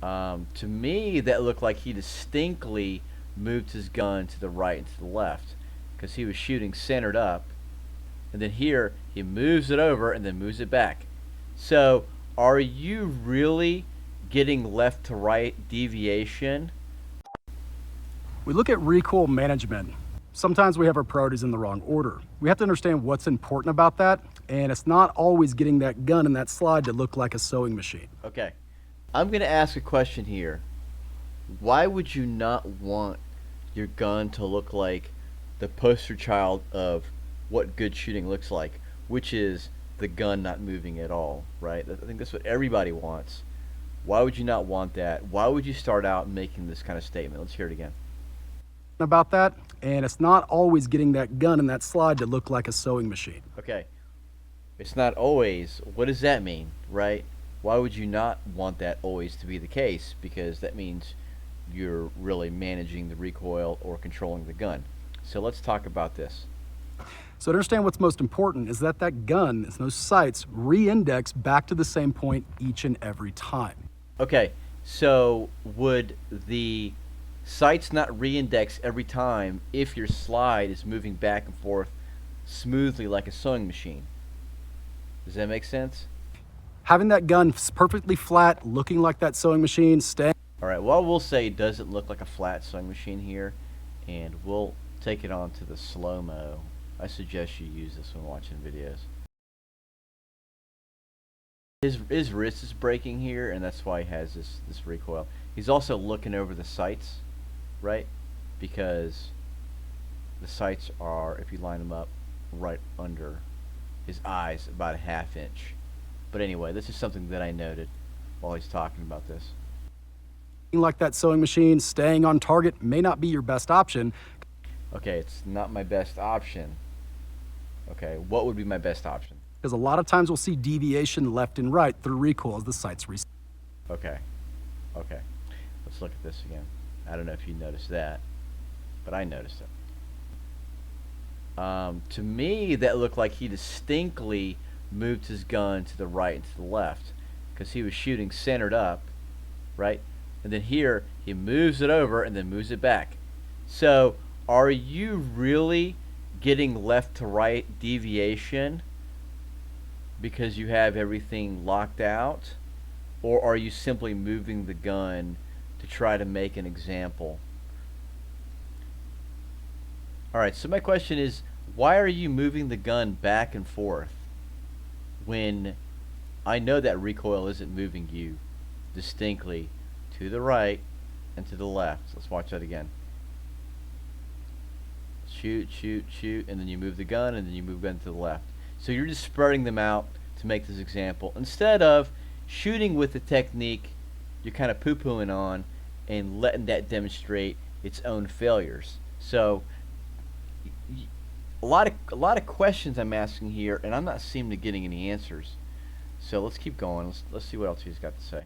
To me, that looked like he distinctly moved his gun to the right and to the left because he was shooting centered up. And then here, he moves it over and then moves it back. So, are you really getting left to right deviation? We look at recoil management. Sometimes we have our priorities in the wrong order. We have to understand what's important about that, and it's not always getting that gun in that slide to look like a sewing machine. Okay. I'm going to ask a question here. Why would you not want your gun to look like the poster child of what good shooting looks like, which is the gun not moving at all, right? I think that's what everybody wants. Why would you not want that? Why would you start out making this kind of statement? Let's hear it again. About that, and it's not always getting that gun in that slide to look like a sewing machine. Okay. It's not always. What does that mean, right? Why would you not want that always to be the case? Because that means you're really managing the recoil or controlling the gun. So let's talk about this. So to understand what's most important is that that gun, those sights, re-index back to the same point each and every time. Okay, so would the sights not re-index every time if your slide is moving back and forth smoothly like a sewing machine? Does that make sense? Having that gun perfectly flat, looking like that sewing machine, staying. All right, well, we'll say does it look like a flat sewing machine here, and we'll take it on to the slow-mo. I suggest you use this when watching videos. His wrist is breaking here, and that's why he has this recoil. He's also looking over the sights, right? Because the sights are, if you line them up, right under his eyes, about a ½ inch. But anyway, this is something that I noted while he's talking about this. Like that sewing machine, staying on target may not be your best option. Okay, it's not my best option. Okay, what would be my best option? Because a lot of times we'll see deviation left and right through recoil as the sights reset. Okay, okay. Let's look at this again. I don't know if you noticed that, but I noticed it. To me, that looked like he distinctly moved his gun to the right and to the left because he was shooting centered up, right? And then here, he moves it over and then moves it back. So, are you really getting left to right deviation because you have everything locked out? Or are you simply moving the gun to try to make an example? Alright, so my question is, why are you moving the gun back and forth when I know that recoil isn't moving you distinctly to the right and to the left? Let's watch that again. Shoot, shoot, shoot, and then you move the gun, and then you move the gun to the left. So you're just spreading them out to make this example. Instead of shooting with the technique you're kind of poo-pooing on and letting that demonstrate its own failures. So a lot of questions I'm asking here, and I'm not seeming to getting any answers. So let's keep going. Let's see what else he's got to say.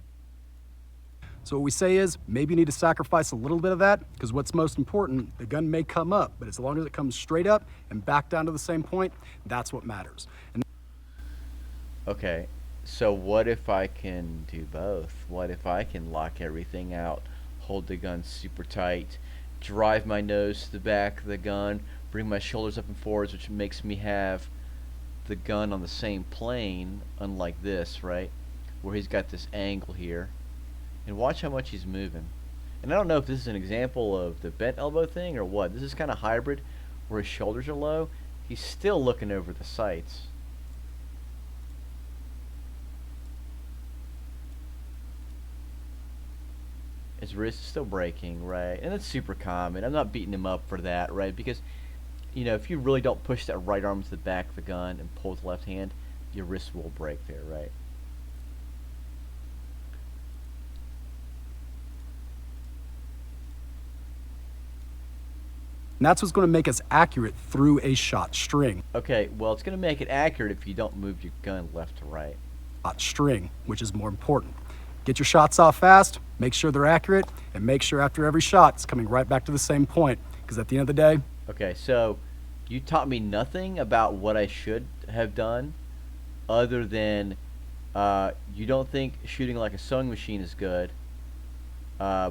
So what we say is maybe you need to sacrifice a little bit of that because what's most important, the gun may come up, but as long as it comes straight up and back down to the same point, that's what matters. And Okay, so what if I can do both? What if I can lock everything out, hold the gun super tight, drive my nose to the back of the gun, bring my shoulders up and forwards, which makes me have the gun on the same plane, unlike this, right? Where he's got this angle here. And watch how much he's moving. And I don't know if this is an example of the bent elbow thing or what. This is kind of hybrid where his shoulders are low. He's still looking over the sights. His wrist is still breaking, right? And that's super common. I'm not beating him up for that, right? Because, you know, if you really don't push that right arm to the back of the gun and pull with the left hand, your wrist will break there, right? that's what's going to make us accurate through a shot string. Okay, well, it's going to make it accurate if you don't move your gun left to right. Shot string, which is more important. Get your shots off fast, make sure they're accurate, and make sure after every shot it's coming right back to the same point. Because at the end of the day, Okay, so you taught me nothing about what I should have done other than you don't think shooting like a sewing machine is good,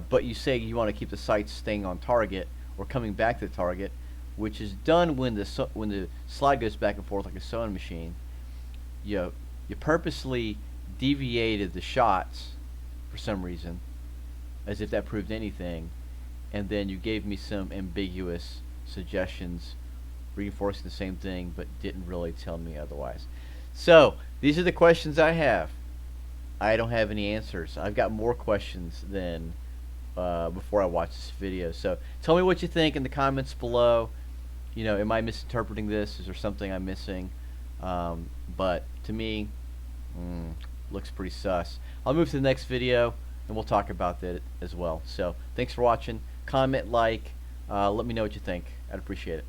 but you say you want to keep the sights staying on target or coming back to the target, which is done when the slide goes back and forth like a sewing machine. You purposely deviated the shots for some reason, as if that proved anything, and then you gave me some ambiguous suggestions reinforcing the same thing but didn't really tell me otherwise. So these are the questions I have. I don't have any answers. I've got more questions than before I watch this video. So tell me what you think in the comments below. Am I misinterpreting this? Is there something I'm missing? But to me, looks pretty sus. I'll move to the next video and we'll talk about that as well. So thanks for watching. Comment, like, let me know what you think. I'd appreciate it.